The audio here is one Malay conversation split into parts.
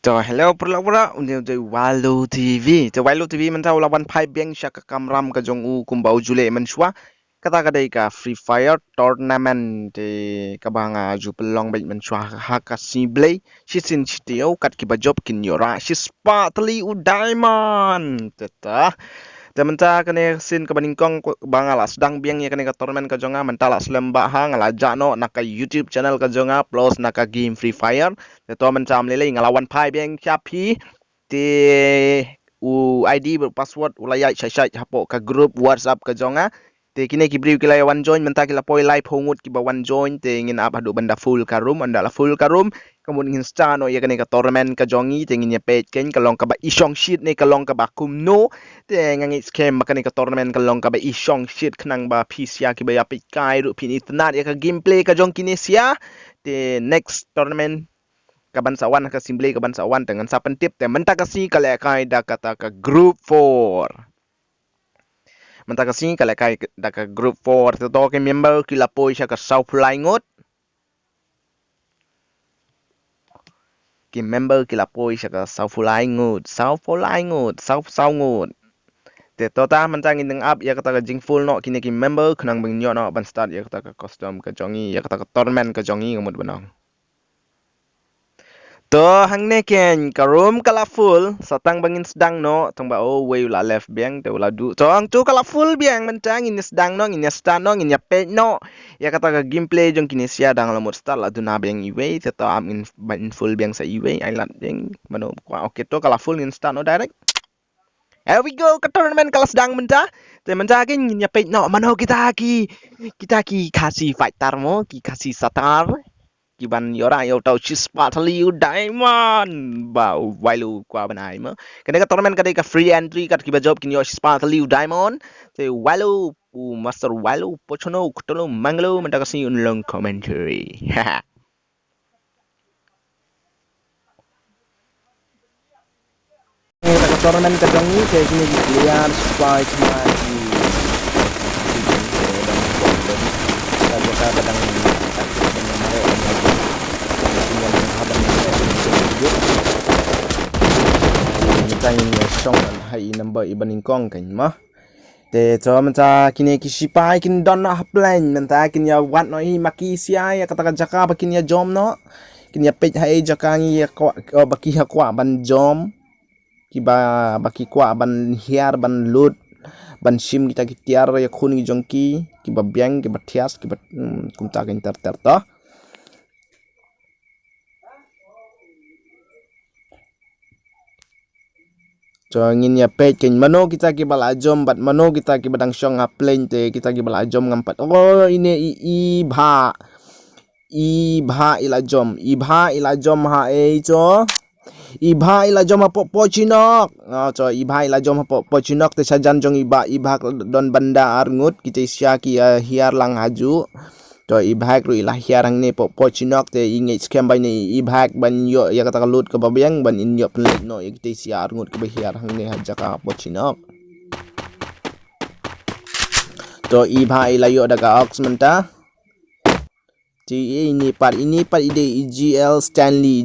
Hello pura-pura untuk Walu TV. Walu TV mentau lawan pai beng syak kamram ka jong u kumbau jule mensua. Kata kadai ka Free Fire tournament de kabanga ju pelong baik mensua haka siblay. Shisin chitio kat kibajob kin yora. Shispa tali u diamond. Teta. Menta kene sin kebaningkong bangala sedang biang ya kene ka tournament ka jonga mentala selembah hang ngalaja no naka YouTube channel ka jonga plus naka game Free Fire to menta mlele ngalawan pai biang chapi ti ID password ulaya syai hapo ka group WhatsApp ka jonga te kine kibriu kilaya one join menta kila poi live hongut ki ba one join te ngin apa do benda full ka room anda la full ka room kemudian insta no ya kene ka tournament ka jongi te ngin ya page ken kalong ka ba isong sheet ne kalong ka ba kum no te ngangi scam makani ka tournament kalong ka ba isong sheet khnang ba pisia ki ba ya pikai ru pin itnat ya ka gameplay ka jong kinesia te next tournament kabansawan ka simple kabansawan dengan sa pentip te menta kasi kala kai da kata ka group 4 menta kasi kala kai da ka group 4 to ke member kila poi siya ka South Flyingot ki member kila poi siya ka South Flyingot te tota menta ngin up ya kata ka jing full no kini ki member khnang bing nyo no ban start ya kata ka custom ka jongi ya kata ka tournament ka jongi ngamut banong to hangne ken karum colorful satang bangin sedang no tong ba oh way la left biang te la du to ang tu colorful biang mentang in sedang no in start no in ya page no ya kata ka gameplay jong kinesia dang la mod start la du na biang iwe te to am in full biang sa iwe island biang mano kwa okay to colorful in start no direct. Here we go ke tournament kalau sedang menta te menta kin in ya page no mano kita ki kasih fighter mo ki kasih satar kiban yora yo tau chispa thali u diamond ba wailu kwa banai ma kene ka tournament ka free entry kat kiba job kin yo chispa thali u diamond te wailu master wailu pochono kutolo manglo menta kasi unlong commentary ka tournament ka jongi te kini clear supply cuma di kadang mình xong hay number ibaning kong cảnh mà để cho mình ta kini kisipai kin don na plan mình ta kin ya wat no hi makisia ya kata jaka bakin ya jom no kin ya pej hai jaka ngi ya kwa baki ha kwa ban jom kiba baki kwa ban hiar ban lut ban sim kita kitiar ya khuni jongki kiba biang kiba thias kiba kumta kin ter to so ngin ya page ken mano kita ki balajom bat mano kita ki badang syong plane te kita ki balajom ngampat oh ini ibha ilajom ha cho ibha ilajom apa pochinok so ibha ilajom apa pochinok te sajan jong ibha don banda arngut kita sia ki hiar lang haju to ibhak ru ilah hiarang ne pochinok te inge scam ban ni ibhak ban yo ya kata lut ke babiang ban in yo pelit no ya kita siar ngut ke hiarang ne hajaka pochinok to ibha ila yo daga ox menta ti ini part ide GL Stanley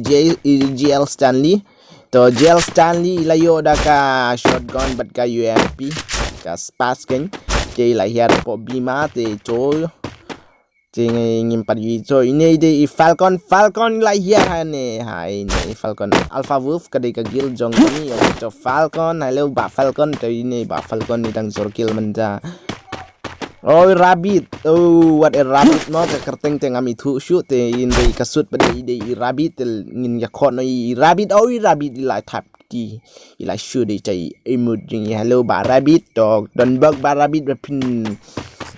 to GL Stanley ila yo daga shotgun bat ka UMP ka spas ken te ila hiar po bima te cho ingin pergi so ini ide Falcon lah ya nih ini Falcon Alpha Wolf kadai ke gil jong ini yo Falcon halo ba Falcon to ini ba Falcon ni dang zorkil menta oh rabbit oh what a rabbit no ke kerteng teng ami thu shoot te inde kasut pada ide rabbit ngin ya khon no rabbit oh rabbit ila tap di ila shoot de chai emot jing halo ba rabbit to don bug ba rabbit pin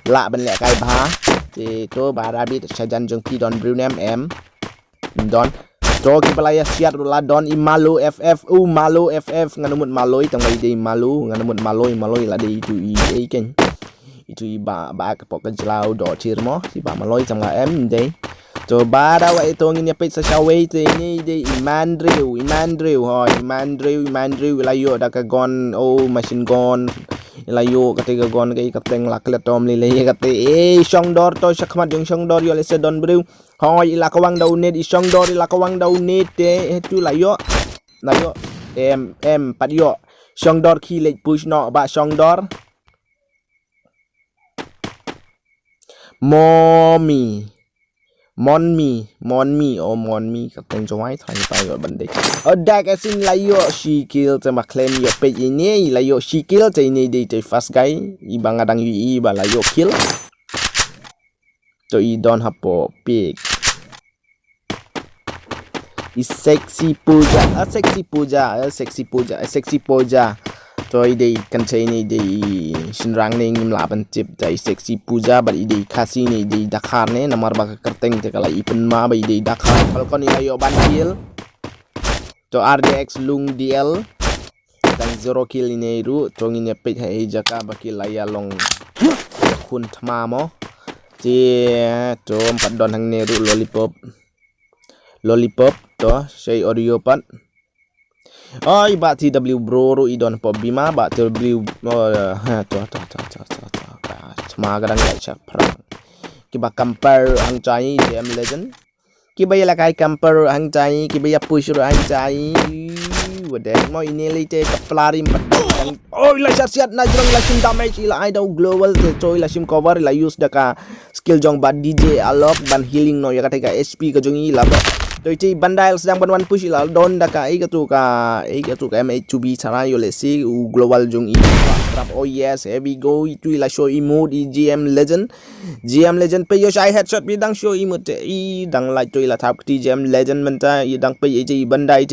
la ban le kai ba te to barabi sajan jong pi don brunem em don to ki balaya siat la don imalo ff malo ff nganumut maloi tang ide malu nganumut maloi la de itu i ken itu ba ke pok jelau do tirmo si ba maloi tang em de to bara wa itu ngin yapit sa shawe te ni de imandriu la yo da ka gon machine gun layo ketika gon kai kateng la kletom lile kate syong dor to sakmat jong syong dor yo lese don bru hoy ila kawang daunit isyong dor ila kawang daunit te itu layo Nayo padyo Shongdor khi lệch push no ba Shongdor Monmi ka teng jawai thai pa yo bande dak asin layo she kill te ma claim yo page ini layo she kill te ini de first guy ibang adang ui ba layo kill to I don hapo pick sexy puja to ide contain ide shinrang ne ngim laban tip dai sexy puja but ide kasi ne ide dakar ne namar ba kerteng te kala ipen ma ba ide dakar falcon ilayo bandil to RDX lung DL dan zero kill ini ru to ngine pet hai jaka bakil laya long kun thma mo ti to empat don hang ne ru lollipop to shay audio pat oi ba TW bro ru idon pop bima ba TW to thma gadang ya cha prang ki ba compare hang chai game legend ki ba la kai compare hang chai ki ba push ru hang chai wadeng mo ini lite kaplari padang oi la siat na jrong la sim damage ila I do global te choi la sim cover la use daka skill jong ba DJ alok ban healing no ya kata SP ka jong ila ba to iti bandal sedang ban push ila don daka ai ka MH2B cara yo le si global jong ila trap oh yes here we go itu ila show emote GM legend pe yo shai headshot bi dang show emote I dang like to ila tap GM legend menta I dang pe iti banda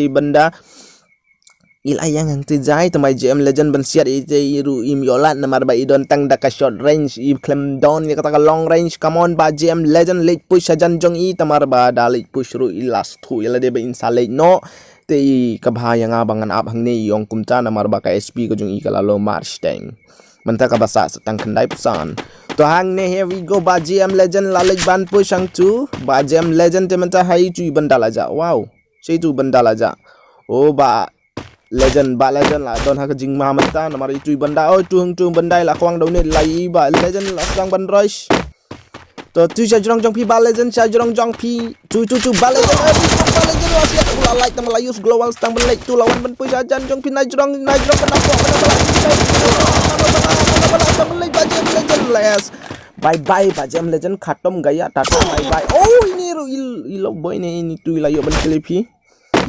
ila yang hangti jai to my GM legend ban siat ite ru im yolat namar ba idon tang daka short range I claim down ya kata long range come on ba GM legend late push sajan jong I tamar ba da late push ru ilas thu ila de ba insalate no te kabhaya nga bangan ab hang ne yong kumta namar ba ka SP ko jong I kala lo march tang menta ka basa tang khandai pusan to hang ne here we go ba GM legend la late ban push hang tu ba GM legend te menta hai chu bandala ja wow sei tu bandala ja oh ba legend la don ha ka jing ma manta namar itu banda oi tung bandai la kwang dau ne lai ba legend la sedang ban rush to tu sha jrong jong pi ba legend sha jrong jong pi tu ba legend la siap ula like tam la use global stang ban like tu lawan ban push ajan jong pi na jrong ban apa legend les bye bye ba jam legend khatom gaya tata bye bye oh ini ru ilo boy ne ini tu la yo ban klipi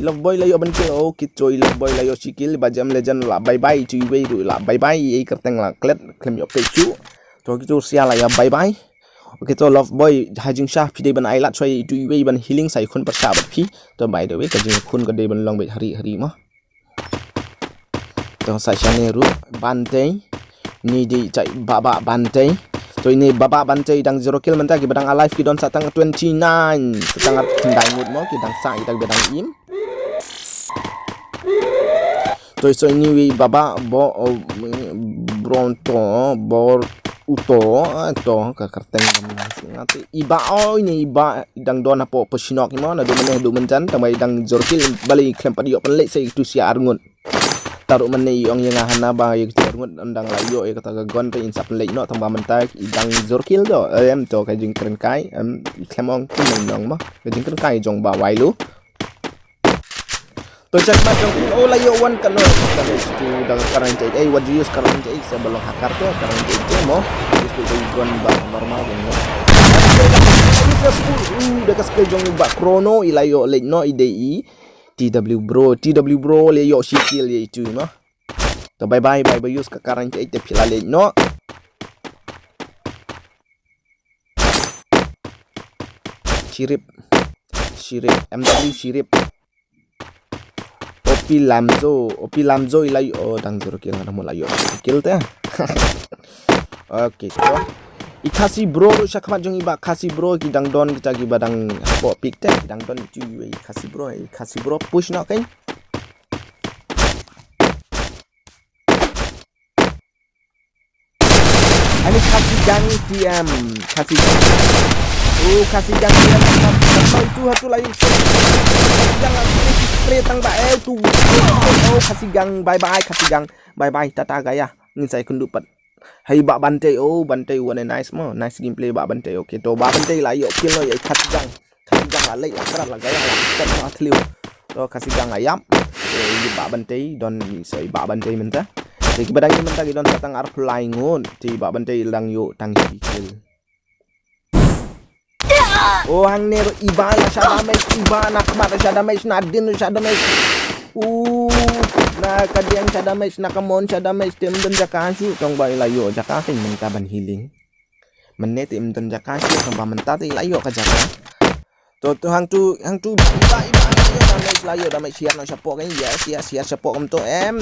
love boy layo ban kill oh kitoi love boy layo sikil ba jam legend la bye bye chui wei ru la bye bye ei kerteng la klet klem yo pechu to kitu sia la ya bye bye okay to love boy hajing sha phi de ban ai la choi tu wei ban healing sai khun par sha bat phi to by the way ka jing khun ka de ban long bet hari ma to sa sha ne ru bante ni di chai baba bante to ini baba bante dang zero kill menta ki badang alive ki don satang 29 setengah ndai mut mo ki dang sa itang bedang im to so ini wi baba bo bronto bor uto to ka karteng ngati iba oh ini iba dang don apo pesinok mo na do menjan tamai dang zero kill bali klem padio pen le sai tu sia arngun taruh mene yong yang hana ba yek terngut andang layo e kata gon pe insap lek no tamba mentai idang zorkil do em to ka jing kren kai em klemong kun nong ma ka jing kren kai jong ba wai lu to check ma jong oh layo one kan no to dang karang jai what do you use karang jai sebelum hakar to karang jai mo itu to gon ba normal no dekat skill jong ba chrono ilayo lek no idei TW bro le yo shikil ye itu no to bye bye use ka karang te pila le no shirip MW shirip opi lamzo ilai oh dang zero kill ngana mo layo kill te okay to ikasi bro syakmat jong iba kasi bro kidang don kita gi badang po pick teh kidang don cuy ikasi bro push nak kan ani kasi gang TM kasi gang TM itu hatu lain jangan spray tang ba tu oh kasi gang bye bye tata gaya ngin sai kundupat hai ba bante oh bante one nice mo nice gameplay ba bante okay to ba bante la yo kill no ye khasigang la lei la kara la gaya la tat ma thliu to khasigang ayam Iba bantai don so iba bantai menta. Jadi badang menta don satang ar fly ngun. Ti iba bantai lang yo tang sikil. Oh hang nero iba la shadamage iba nak mata shadamage na din shadamage. Na kadiang shadamage na kamon shadamage tem don jakashu tong ba ilayo jakakin menta ban healing. Menet tem don jakashu tong ba menta ti ilayo ka jaka. To hang tu iba damage siap nak support kan siap support om to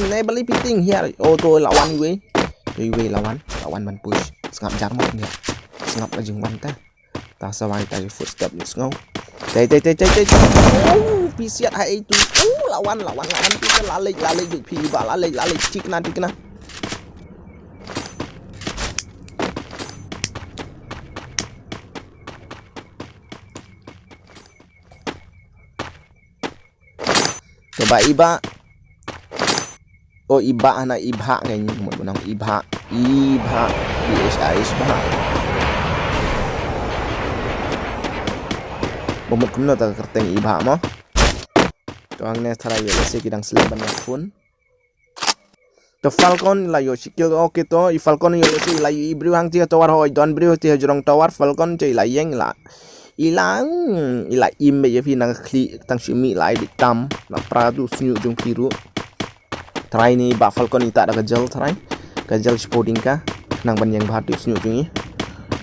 ne beli piting here. Oh to lawan we lawan ban push ngap jarmok dia ngap lajeng wan ta sawai tai footstep ni ngau tai oh pisiat hai itu lawan kita lalek duk pi ba lalek tikna coba iba oh iba anak ibha kayaknya menang ibha isba bomot kumno ta kerteng ibha mo to ang ne thara yo se kidang slam ban pun to falcon la yo sikil okay to i falcon yo se la i bru hang ti tower hoi don bru ti jurong tower falcon chei la yeng la ilang ila imbe ye fi nang kli tang shimi lai dik tam la pradu snyu jung piru try ni ba falcon ita ada kajal sporting ka nang ban yang bhatu snyu jungi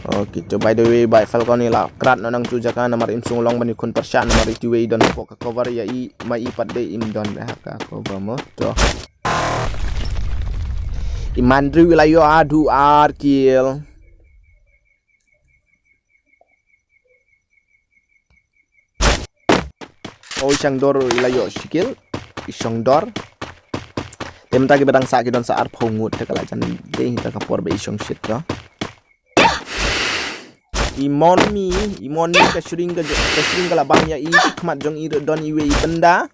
oke coba by the way by falcon ni la krat nang tu jaka namar im sung long ban kun persyan namar itu way don ko ka cover ya i mai pat de im don ba ka cover mo to imandri wilayo adu ar kill oh isang dor ilayo sikil isang dor tem tagi bedang sa don sa ar phongut ta kala jan de hita ka por be isang shit to imon mi ka shring ka labang ya i khmat jong i don i we benda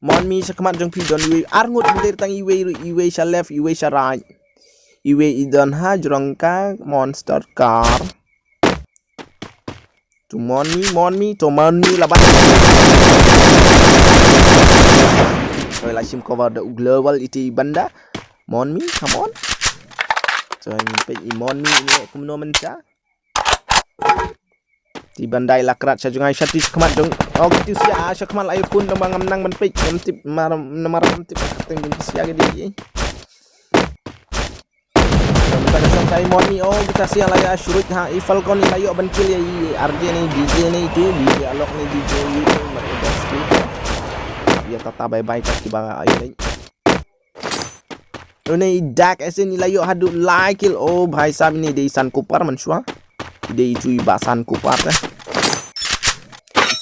mon mi sa khmat jong pi don i we ar ngut der tang i we sha left i we sha right i we i don ha jrong ka monster car to mon mi laban rồi lại sim cover the global iti banda mon mi come on so pe mon mi ni kumno menca ti bandai lakrat sa jungai shati khmat jong ok ti sia sa khmat lai pun nang ngam nang man pe ngam tip mar tip teng jong sia ge di saya mon mi oh kita sia la ya shurut ha i falcon ni layo ban kill ya i RJ ni DJ ni itu DJ alok ni DJ itu ya tata bye bye tak kiba ai ni dak ese ni layo hadu like kill oh bhai sab ni de san kupar mansua de itu basan kupar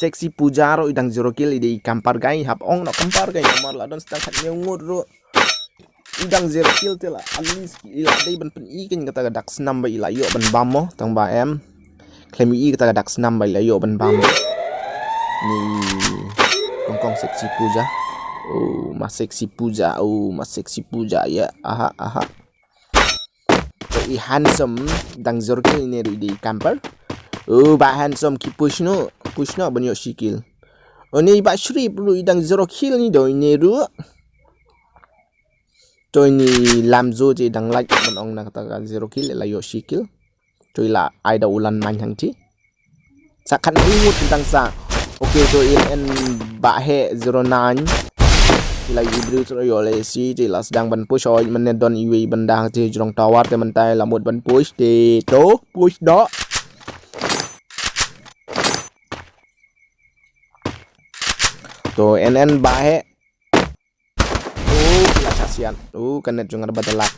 seksi pujaro idang zero kill de kampar gai hap ong no kampar gai nomor la don stang khat ngur ro idang zero kill tela alis ila dei ban pen i kin kata dak snam ba ila yo ban bam mo tang ba em claim i kata dak snam ba ila yo ban bam ni kongkong seksi puja oh mas seksi puja ya aha to i handsome dang zero kill ni di camper oh ba handsome ki push no ban yo sikil oh ni ba shri perlu idang zero kill ni do ni ru Choi ni lamzo je dang like ban ong na kata zero kill la yo sikil choi la aida ulan man hang ti sakan ingut tentang sa okay to in ba he 09 la ibru to yo le si je la sedang ban push oi men don iwi benda je jrong tower te men tai la mut ban push de to push do to NN ba he kasihan kena jungar batelak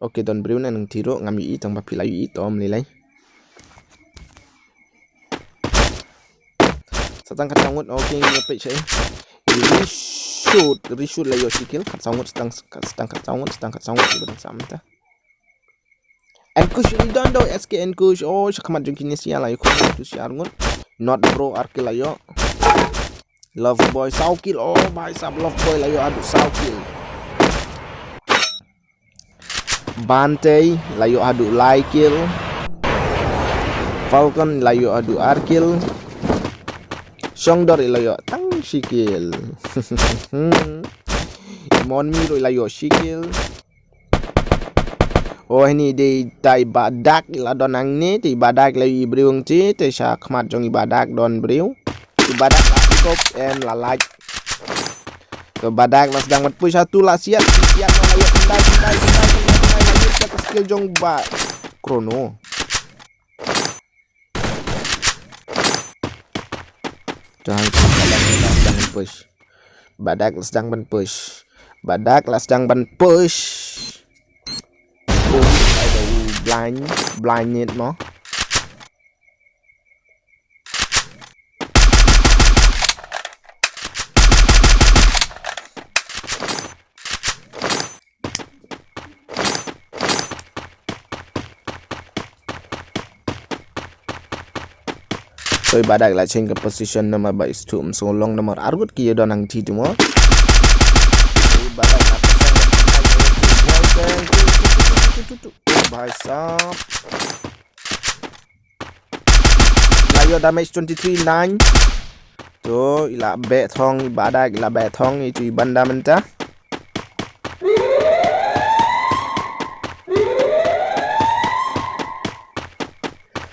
oke don briu nang tiro ngam yi tang ba pilayu i tom lilai satang kat sangut oke ngepe sai reshoot la yo sikil kat sangut stang kat sangut ibang samta enkush don do SK enkush oh shakamat jung kini sia la yo tu sia ngut not bro arkil la yo love boy saukil oh bhai sab love boy la yo adu saukil bantay la yo adu laikil falcon la yo adu arkil Songdor ilayo tang sikil. Mon miro ilayo sikil. Oh ini di tai badak ila donang ni ti badak lai briung ti te sha khmat jong badak don briu. Ti badak la cukup la like. To badak la sedang mat push satu la siap ilayo pendai skill jong ba krono. Jangan sedang push. Badak sedang ban push. Badak sedang ban push. Oh, ada blind mo. Tôi badak lại trên cái position nomor 7 stum solong nomor argut kia don ang ti mo. Badak bahasa layo damage 23 9 to ila be thong badak ila be thong itu banda menta.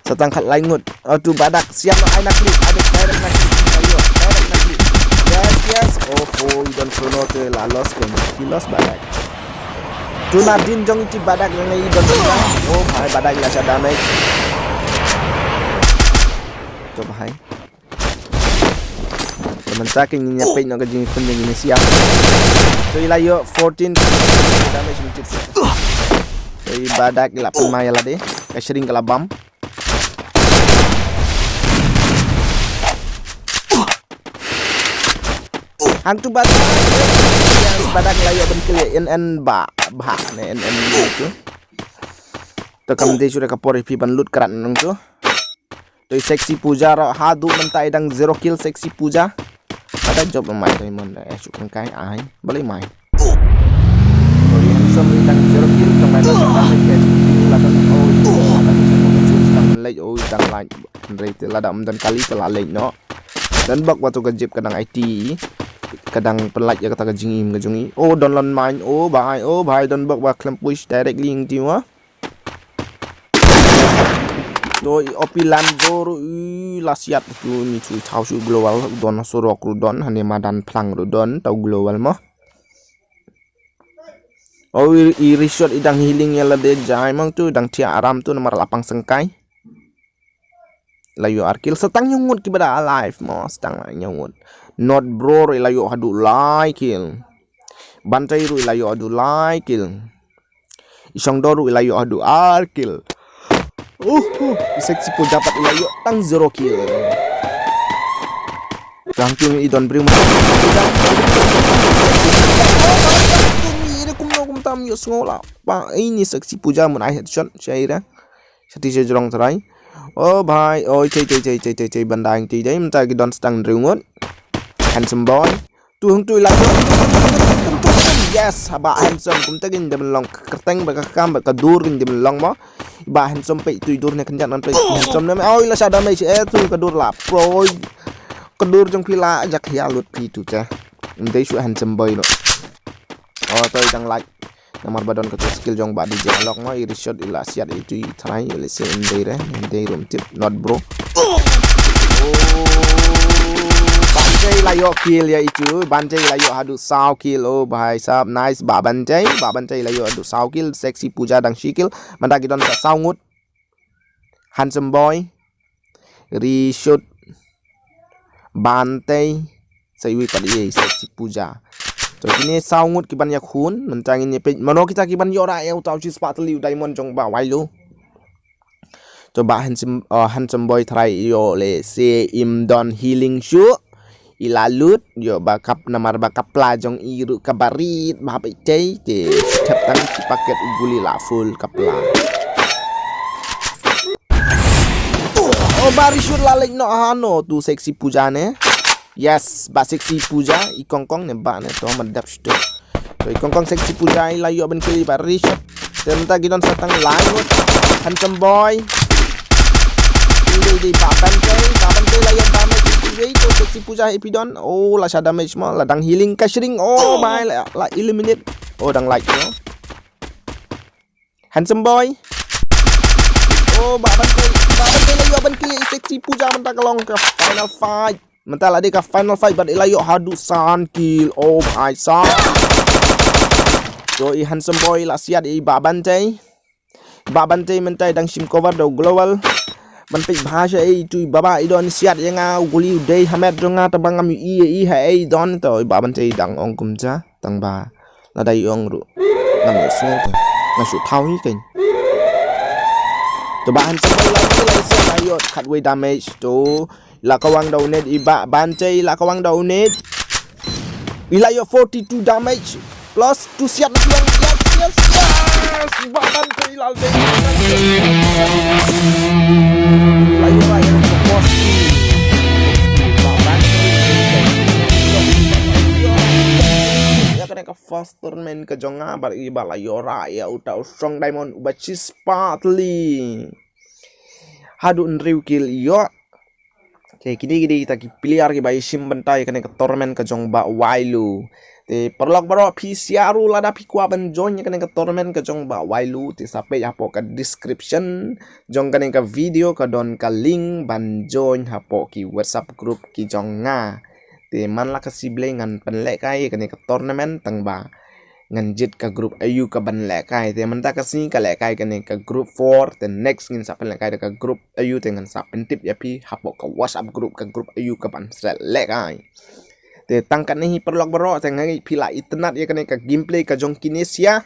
Setangkat langut tu badak siap nak aina klik ada direct nak klik ayo direct nak klik yes oh don't follow the la loss game kilos badak tu nadin jong ti badak yang ai don oh bhai badak la sa damage to bhai teman saking nyapin nak jing pun ni siap tu ilayo 14 damage mungkin tu badak la pemaya la de ka sering kala bam. Hantu badak yang badak layo benkele NN ba ne NN itu tekam de sudah kapori pi ban lut kerat nang tu toi seksi puja ro hadu mentai dang 0 kill seksi puja ada job mai toi mon sukan kai ai boleh mai toi handsome dang 0 kill tomai dang ladan oh dang lain rate ladam dan kali telah lain no dan bak waktu gejip kadang IT kadang pelat ya kata kejingim kejungi oh don lon main oh bhai don bak klem push directly ing tiwa do opi lanzor la siat tu ni chui thau su global don sorok ru don hane madan plang ru don tau global mo oh i resort idang healing ya la de jai mang tu dang tia aram tu nomor lapang sengkai layo arkil setang nyungut kibada alive mo setang nyungut not bro ilayo hadu like kill bantai ru ilayo hadu like kill isong doru ilayo hadu kill seksi po dapat ilayo tang 0 kill tang tu idon bring kum tam yo ngola pa ini seksi puja mun ai headshot syaira sati jerong terai oh bhai oi cei bandang ti dai mta ki don stang ringot handsome boy tu hung tu la yes ba handsome kum tagin dem long kerteng ba kam ba kadur kin dem long mo ba handsome pe tu dur ne kenjat nan pe handsome ne oi la sa damai tu kadur la pro kadur jong pila jak ya lut pi tu cha ndai su handsome boy no oh toi dang like nomor badon ke skill jong ba di jalok mo iri shot ila siat itu try le se ndai rom tip not bro banjai layo kill ya itu banjai layo hadu saw kill oh bhai sab nice ba banjai layo hadu saw kill seksi puja dang shikil manda gidon sa saw ngut handsome boy reshoot bantai sayui padi seksi puja to kini saw ngut kiban yak hun mentang ini pe mano kita kiban yora eu tau chi spat liu diamond jong ba wailu coba handsome boy try yo le se im don healing shoe ilalut yo bakap namar bakap plajong iru kabarit bapak cei de tang paket uguli la full kapla oh bari shoot la lek no hano tu seksi puja ne yes ba seksi puja i kongkong ne ba ne to madap sto to i kongkong seksi puja ila yo ben kili bari shot tenta gidon satang langut handsome boy di baban cei la yo damage đấy tôi sexy puja epidon là sao damage mà là đang healing cái string bài lại eliminate đang like nó handsome boy bạn đây là bên kia sexy puja mình ta kalong ke final fight mình ta là đi ke final fight bạn lại hadusan kill my son rồi handsome boy là siat i bạn đây mình ta đang sim cover đầu globalมันเป็นภาษาจุยบ้าดอนเสียดยังเอากุลีเดย์ทำให้ตรงนั้นตะบังมีให้ดอนต่อยบ้ามันใจดังองคุมจ้าตังบ้าแล้วได้องรู้นั่นแหละสุดนั่นสุดเท่านี้กันตัวบ้านสมัยเราที่เราเสียนายดขัดเวดามจตัวละกวังดาวเน็ตอีบ้านใจละกวังดาวเน็ตอีไลย42 damage plus tu siap nak yang yes baban tu ilal deh layu bos baban ya kena ke faster main ke jonga bar i balayo ya uta strong diamond ubachi spatli hadu nriu kill yo oke kini kita pilih arki bayi sim bentai kena ke torment ke jong ba wailu te perlok baro pisiaru lada pikwa ban join kena ke torment ke jong ba wailu te sampai hapo ke description jong kena ke video ke don ke link ban join hapo ki WhatsApp group ki jong nga te man la ke sible ngan penlek kai kena ke tournament tang ba ngan jit ke group ayu ke ban lek kai te man ta ke sini ke lek kai kena ke group 4 te next ngin sa penlek kai ke group ayu te ngan sa pentip ya pi hapo ke WhatsApp group ke group ayu ke ban lek kai te tangkat ni perlok baro tengah pila internet ya kena ke gameplay ke jong kinesia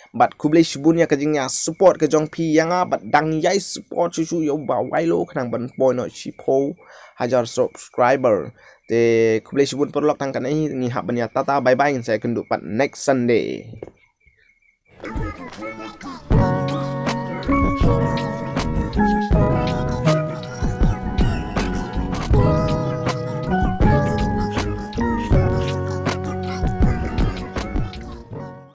bat kublai shibun ya ke jingnya support ke jong pi yang bat dang yai support susu yo ba wailo khnang ban point no chipo hajar subscriber te kublai shibun perlok tangkat ni hab ban ya tata bye bye saya kenduk pat next Sunday